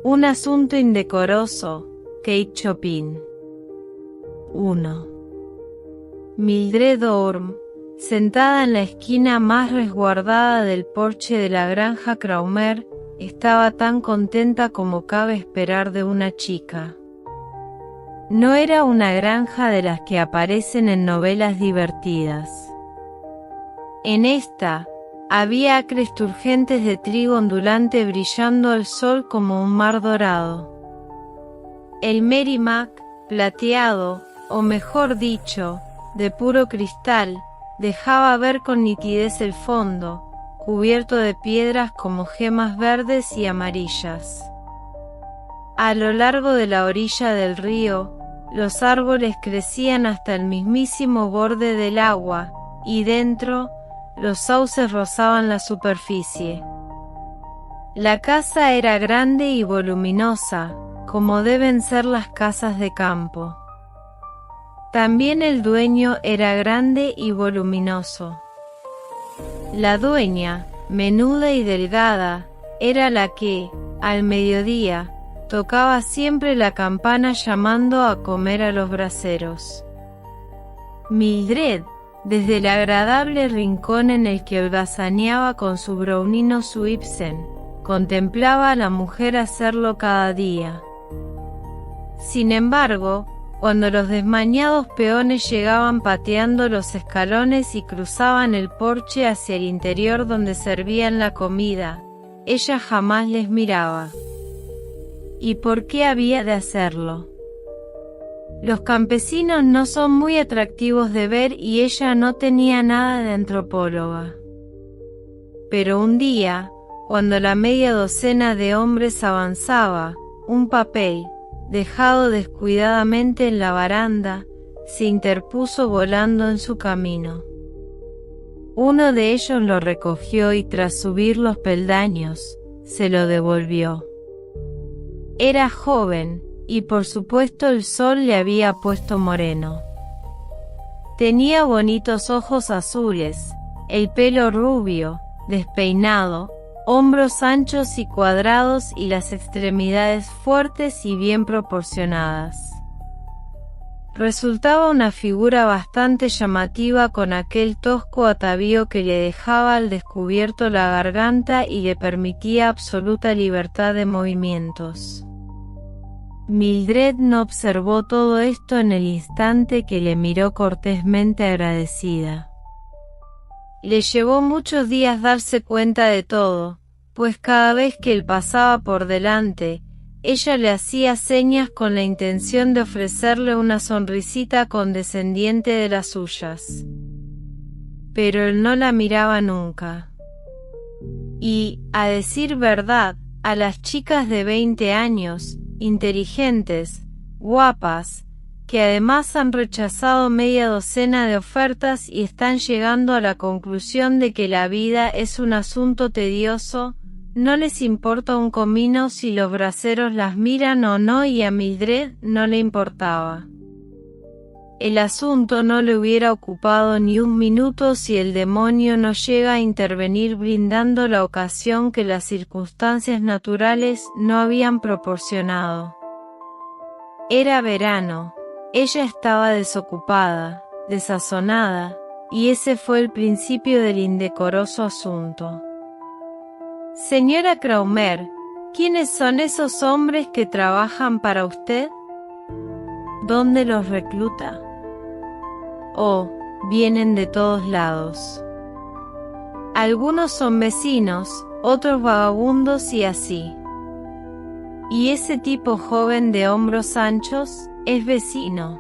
Un asunto indecoroso. Kate Chopin. 1. Mildred Orme, sentada en la esquina más resguardada del porche de la granja Craumer, estaba tan contenta como cabe esperar de una chica. No era una granja de las que aparecen en novelas divertidas. En esta, había acres turgentes de trigo ondulante brillando al sol como un mar dorado. El Merrimack, plateado, o mejor dicho, de puro cristal, dejaba ver con nitidez el fondo, cubierto de piedras como gemas verdes y amarillas. A lo largo de la orilla del río, los árboles crecían hasta el mismísimo borde del agua, y dentro, los sauces rozaban la superficie. La casa era grande y voluminosa, como deben ser las casas de campo. También el dueño era grande y voluminoso. La dueña, menuda y delgada, era la que, al mediodía, tocaba siempre la campana llamando a comer a los braseros. Mildred, desde el agradable rincón en el que holgazaneaba con su brownino Swipsen, contemplaba a la mujer hacerlo cada día. Sin embargo, cuando los desmañados peones llegaban pateando los escalones y cruzaban el porche hacia el interior donde servían la comida, ella jamás les miraba. ¿Y por qué había de hacerlo? Los campesinos no son muy atractivos de ver y ella no tenía nada de antropóloga. Pero un día, cuando la media docena de hombres avanzaba, un papel, dejado descuidadamente en la baranda, se interpuso volando en su camino. Uno de ellos lo recogió y tras subir los peldaños, se lo devolvió. Era joven, y por supuesto el sol le había puesto moreno. Tenía bonitos ojos azules, el pelo rubio, despeinado, hombros anchos y cuadrados y las extremidades fuertes y bien proporcionadas. Resultaba una figura bastante llamativa con aquel tosco atavío que le dejaba al descubierto la garganta y le permitía absoluta libertad de movimientos. Mildred no observó todo esto en el instante que le miró cortésmente agradecida. Le llevó muchos días darse cuenta de todo, pues cada vez que él pasaba por delante, ella le hacía señas con la intención de ofrecerle una sonrisita condescendiente de las suyas. Pero él no la miraba nunca. Y, a decir verdad, a las chicas de 20 años, inteligentes, guapas, que además han rechazado media docena de ofertas y están llegando a la conclusión de que la vida es un asunto tedioso, no les importa un comino si los braseros las miran o no, y a Mildred no le importaba. El asunto no le hubiera ocupado ni un minuto si el demonio no llega a intervenir brindando la ocasión que las circunstancias naturales no habían proporcionado. Era verano, ella estaba desocupada, desazonada, y ese fue el principio del indecoroso asunto. Señora Craumer, ¿quiénes son esos hombres que trabajan para usted? ¿Dónde los recluta? Oh, vienen de todos lados. Algunos son vecinos, otros vagabundos y así. ¿Y ese tipo joven de hombros anchos, es vecino?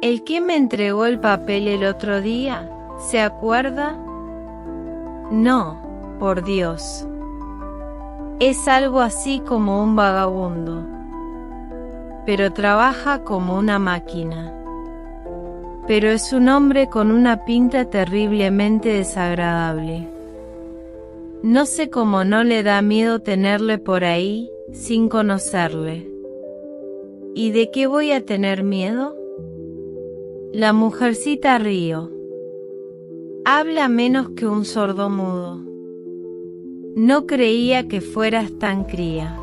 ¿El que me entregó el papel el otro día, se acuerda? No, por Dios. Es algo así como un vagabundo. Pero trabaja como una máquina. Pero es un hombre con una pinta terriblemente desagradable. No sé cómo no le da miedo tenerle por ahí, sin conocerle. ¿Y de qué voy a tener miedo? La mujercita rió. Habla menos que un sordomudo. No creía que fueras tan cría.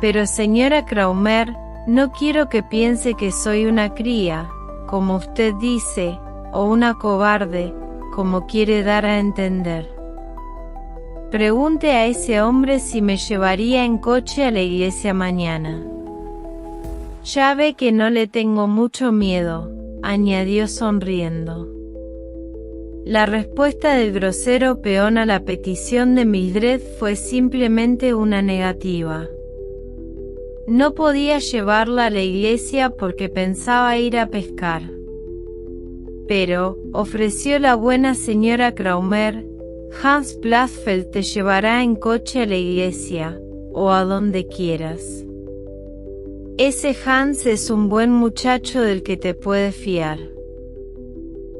Pero señora Craumer, no quiero que piense que soy una cría, como usted dice, o una cobarde, como quiere dar a entender. Pregunte a ese hombre si me llevaría en coche a la iglesia mañana. Ya ve que no le tengo mucho miedo, añadió sonriendo. La respuesta del grosero peón a la petición de Mildred fue simplemente una negativa. No podía llevarla a la iglesia porque pensaba ir a pescar. Pero, ofreció la buena señora Craumer, Hans Blasfeld te llevará en coche a la iglesia, o a donde quieras. Ese Hans es un buen muchacho del que te puedes fiar.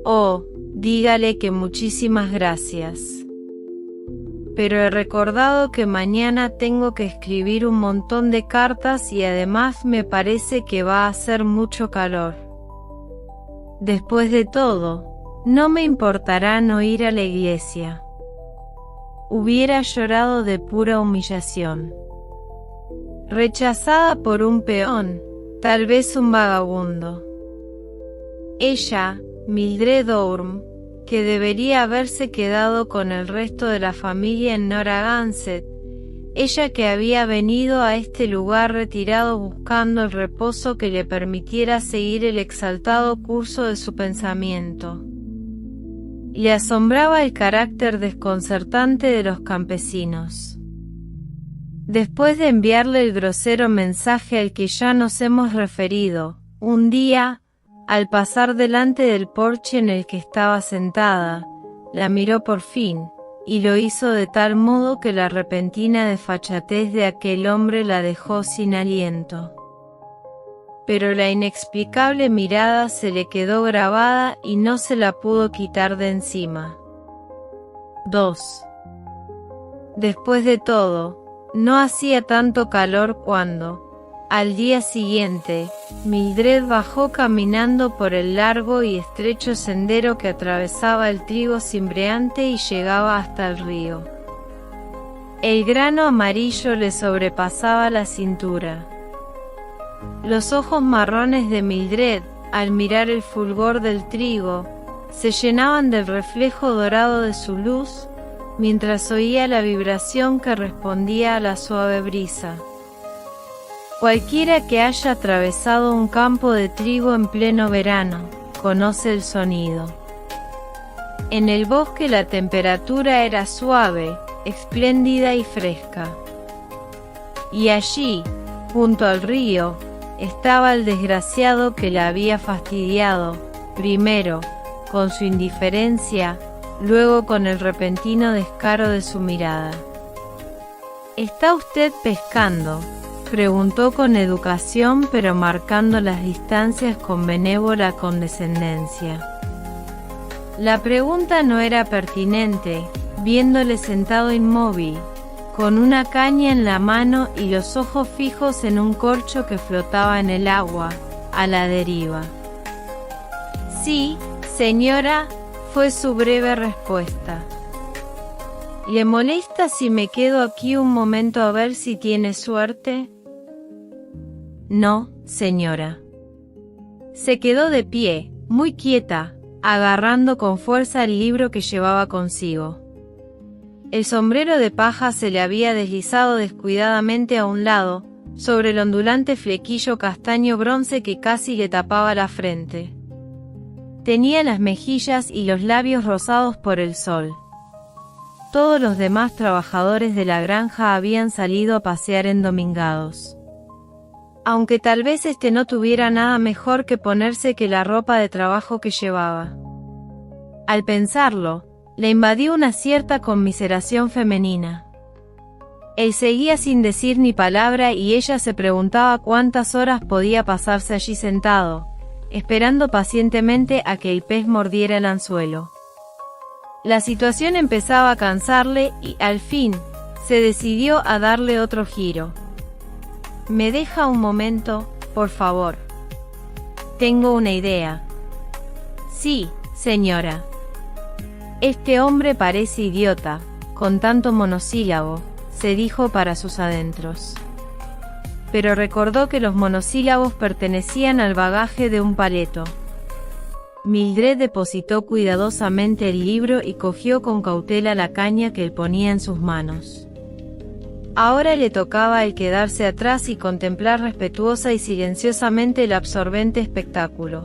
Oh, dígale que muchísimas gracias. Pero he recordado que mañana tengo que escribir un montón de cartas y además me parece que va a hacer mucho calor. Después de todo, no me importará no ir a la iglesia. Hubiera llorado de pura humillación. Rechazada por un peón, tal vez un vagabundo. Ella, Mildred Orme, que debería haberse quedado con el resto de la familia en Narragansett, ella que había venido a este lugar retirado buscando el reposo que le permitiera seguir el exaltado curso de su pensamiento. Le asombraba el carácter desconcertante de los campesinos. Después de enviarle el grosero mensaje al que ya nos hemos referido, un día, al pasar delante del porche en el que estaba sentada, la miró por fin, y lo hizo de tal modo que la repentina desfachatez de aquel hombre la dejó sin aliento. Pero la inexplicable mirada se le quedó grabada y no se la pudo quitar de encima. 2. Después de todo, no hacía tanto calor cuando, al día siguiente, Mildred bajó caminando por el largo y estrecho sendero que atravesaba el trigo cimbreante y llegaba hasta el río. El grano amarillo le sobrepasaba la cintura. Los ojos marrones de Mildred, al mirar el fulgor del trigo, se llenaban del reflejo dorado de su luz, mientras oía la vibración que respondía a la suave brisa. Cualquiera que haya atravesado un campo de trigo en pleno verano, conoce el sonido. En el bosque la temperatura era suave, espléndida y fresca. Y allí, junto al río, estaba el desgraciado que la había fastidiado, primero, con su indiferencia, luego con el repentino descaro de su mirada. ¿Está usted pescando?, preguntó con educación pero marcando las distancias con benévola condescendencia. La pregunta no era pertinente, viéndole sentado inmóvil, con una caña en la mano y los ojos fijos en un corcho que flotaba en el agua, a la deriva. Sí, señora, fue su breve respuesta. ¿Le molesta si me quedo aquí un momento a ver si tiene suerte? No, señora. Se quedó de pie, muy quieta, agarrando con fuerza el libro que llevaba consigo. El sombrero de paja se le había deslizado descuidadamente a un lado, sobre el ondulante flequillo castaño bronce que casi le tapaba la frente. Tenía las mejillas y los labios rosados por el sol. Todos los demás trabajadores de la granja habían salido a pasear endomingados. Aunque tal vez no tuviera nada mejor que ponerse que la ropa de trabajo que llevaba. Al pensarlo, le invadió una cierta conmiseración femenina. Él seguía sin decir ni palabra y ella se preguntaba cuántas horas podía pasarse allí sentado, esperando pacientemente a que el pez mordiera el anzuelo. La situación empezaba a cansarle y, al fin, se decidió a darle otro giro. ¿Me deja un momento, por favor? Tengo una idea. Sí, señora. Este hombre parece idiota, con tanto monosílabo, se dijo para sus adentros. pero recordó que los monosílabos pertenecían al bagaje de un paleto. Mildred depositó cuidadosamente el libro y cogió con cautela la caña que él ponía en sus manos. Ahora le tocaba el quedarse atrás y contemplar respetuosa y silenciosamente el absorbente espectáculo.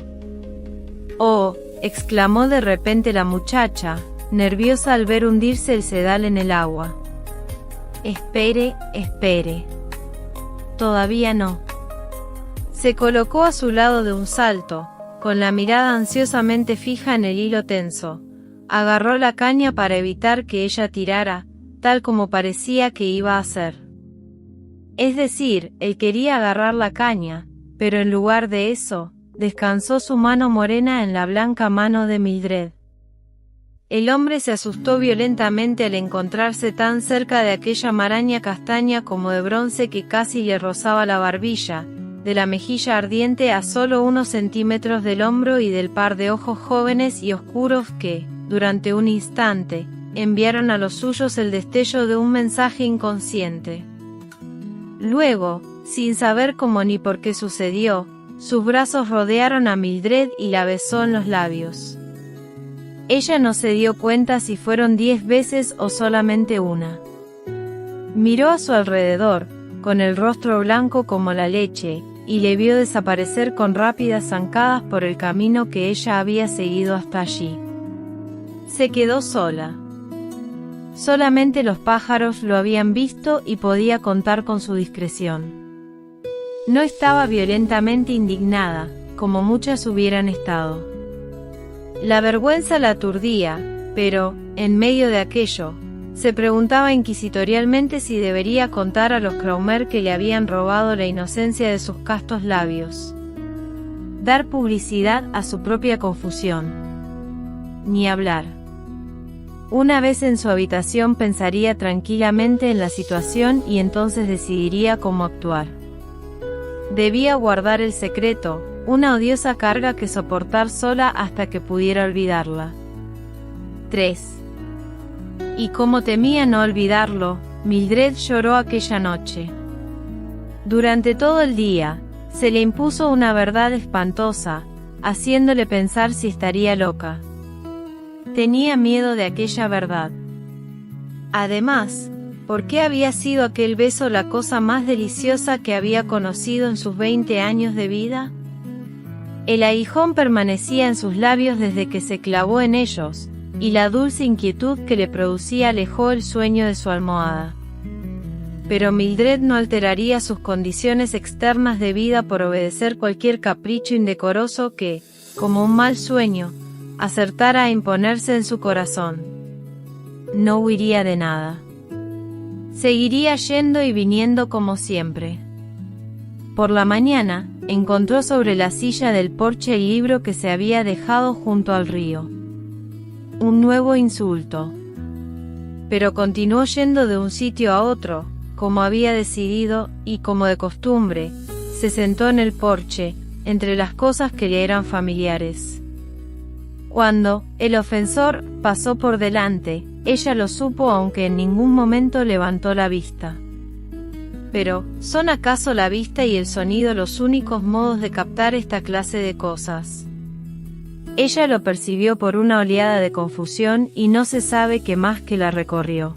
«Oh», exclamó de repente la muchacha, nerviosa al ver hundirse el sedal en el agua. «Espere, espere. Todavía no». Se colocó a su lado de un salto, con la mirada ansiosamente fija en el hilo tenso. Agarró la caña para evitar que ella tirara, tal como parecía que iba a hacer. Es decir, él quería agarrar la caña, pero en lugar de eso, descansó su mano morena en la blanca mano de Mildred. El hombre se asustó violentamente al encontrarse tan cerca de aquella maraña castaña como de bronce que casi le rozaba la barbilla, de la mejilla ardiente a solo unos centímetros del hombro y del par de ojos jóvenes y oscuros que, durante un instante, enviaron a los suyos el destello de un mensaje inconsciente. Luego, sin saber cómo ni por qué sucedió, sus brazos rodearon a Mildred y la besó en los labios. Ella no se dio cuenta si fueron 10 veces o solamente una. Miró a su alrededor, con el rostro blanco como la leche, y le vio desaparecer con rápidas zancadas por el camino que ella había seguido hasta allí. Se quedó sola. Solamente los pájaros lo habían visto y podía contar con su discreción. No estaba violentamente indignada, como muchas hubieran estado. La vergüenza la aturdía, pero, en medio de aquello, se preguntaba inquisitorialmente si debería contar a los Cromer que le habían robado la inocencia de sus castos labios. Dar publicidad a su propia confusión. Ni hablar. Una vez en su habitación pensaría tranquilamente en la situación y entonces decidiría cómo actuar. Debía guardar el secreto, una odiosa carga que soportar sola hasta que pudiera olvidarla. 3. Y como temía no olvidarlo, Mildred lloró aquella noche. Durante todo el día, se le impuso una verdad espantosa, haciéndole pensar si estaría loca. Tenía miedo de aquella verdad. Además, ¿por qué había sido aquel beso la cosa más deliciosa que había conocido en sus 20 años de vida? El aguijón permanecía en sus labios desde que se clavó en ellos, y la dulce inquietud que le producía alejó el sueño de su almohada. Pero Mildred no alteraría sus condiciones externas de vida por obedecer cualquier capricho indecoroso que, como un mal sueño, acertara a imponerse en su corazón. No huiría de nada. Seguiría yendo y viniendo como siempre. Por la mañana, encontró sobre la silla del porche el libro que se había dejado junto al río. Un nuevo insulto. Pero continuó yendo de un sitio a otro, como había decidido, y como de costumbre, se sentó en el porche, entre las cosas que le eran familiares. Cuando el ofensor pasó por delante, ella lo supo aunque en ningún momento levantó la vista. Pero, ¿son acaso la vista y el sonido los únicos modos de captar esta clase de cosas? Ella lo percibió por una oleada de confusión y no se sabe qué más que la recorrió.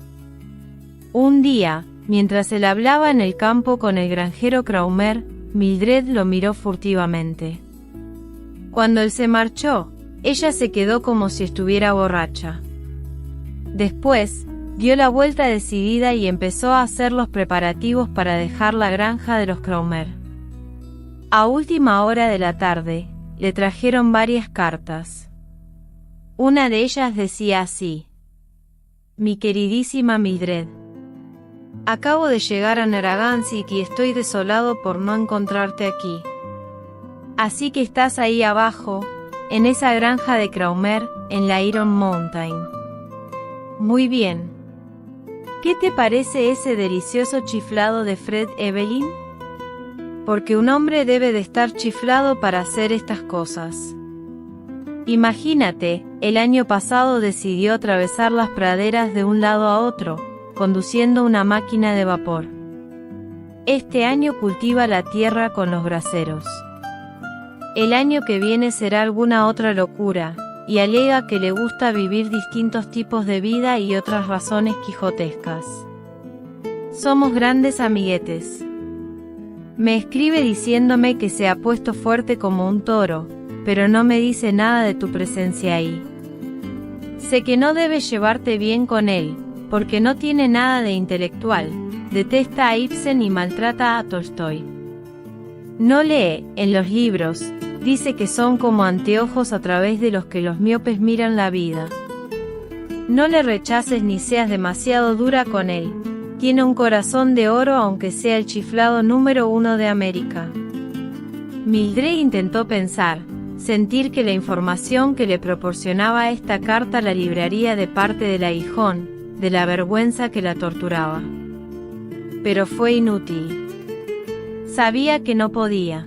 Un día, mientras él hablaba en el campo con el granjero Cromer, Mildred lo miró furtivamente. Cuando él se marchó, ella se quedó como si estuviera borracha. Después, dio la vuelta decidida y empezó a hacer los preparativos para dejar la granja de los Cromer. A última hora de la tarde, le trajeron varias cartas. Una de ellas decía así: Mi queridísima Mildred, acabo de llegar a Narragansett y estoy desolado por no encontrarte aquí. Así que estás ahí abajo, en esa granja de Cromer, en la Iron Mountain. Muy bien. ¿Qué te parece ese delicioso chiflado de Fred Evelyn? Porque un hombre debe de estar chiflado para hacer estas cosas. Imagínate, el año pasado decidió atravesar las praderas de un lado a otro, conduciendo una máquina de vapor. Este año cultiva la tierra con los braseros. El año que viene será alguna otra locura, y alega que le gusta vivir distintos tipos de vida y otras razones quijotescas. Somos grandes amiguetes. Me escribe diciéndome que se ha puesto fuerte como un toro, pero no me dice nada de tu presencia ahí. Sé que no debes llevarte bien con él, porque no tiene nada de intelectual, detesta a Ibsen y maltrata a Tolstoy. No lee, en los libros, dice que son como anteojos a través de los que los miopes miran la vida. No le rechaces ni seas demasiado dura con él. Tiene un corazón de oro aunque sea el chiflado número 1 de América. Mildred intentó pensar, sentir que la información que le proporcionaba esta carta la libraría de parte del aguijón, de la vergüenza que la torturaba. Pero fue inútil. Sabía que no podía.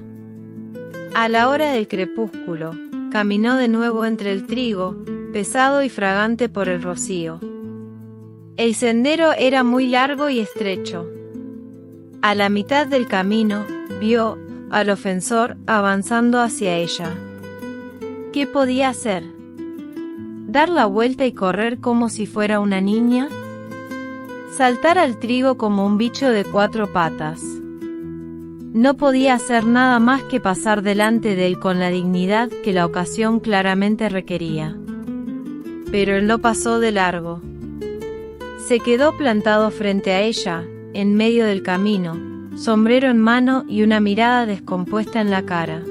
A la hora del crepúsculo, caminó de nuevo entre el trigo, pesado y fragante por el rocío. El sendero era muy largo y estrecho. A la mitad del camino, vio al ofensor avanzando hacia ella. ¿Qué podía hacer? ¿Dar la vuelta y correr como si fuera una niña? ¿Saltar al trigo como un bicho de 4 patas? No podía hacer nada más que pasar delante de él con la dignidad que la ocasión claramente requería. Pero él no pasó de largo. Se quedó plantado frente a ella, en medio del camino, sombrero en mano y una mirada descompuesta en la cara.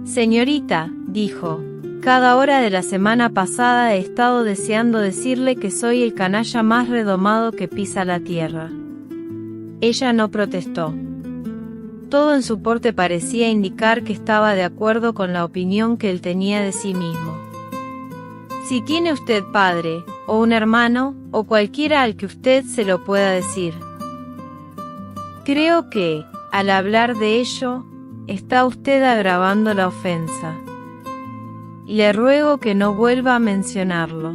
Señorita, dijo, cada hora de la semana pasada he estado deseando decirle que soy el canalla más redomado que pisa la tierra. Ella no protestó. Todo en su porte parecía indicar que estaba de acuerdo con la opinión que él tenía de sí mismo. Si tiene usted padre, o un hermano, o cualquiera al que usted se lo pueda decir. Creo que, al hablar de ello, está usted agravando la ofensa. Le ruego que no vuelva a mencionarlo.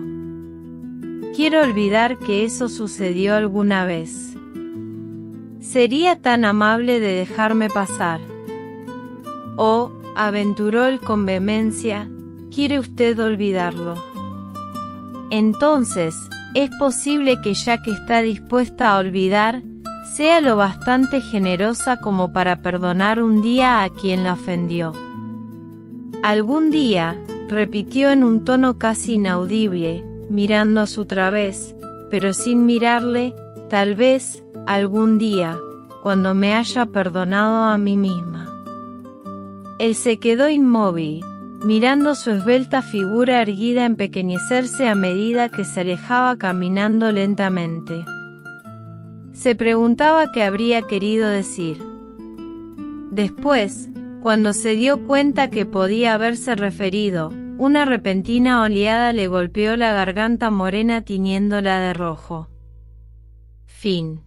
Quiero olvidar que eso sucedió alguna vez. ¿Sería tan amable de dejarme pasar? Oh, aventuró él con vehemencia, ¿quiere usted olvidarlo? Entonces, es posible que ya que está dispuesta a olvidar, sea lo bastante generosa como para perdonar un día a quien la ofendió. Algún día, repitió en un tono casi inaudible, mirando a su través, pero sin mirarle, tal vez, algún día, cuando me haya perdonado a mí misma. Él se quedó inmóvil, mirando su esbelta figura erguida empequeñecerse a medida que se alejaba caminando lentamente. Se preguntaba qué habría querido decir. Después, cuando se dio cuenta que podía haberse referido, una repentina oleada le golpeó la garganta morena tiñéndola de rojo. Fin.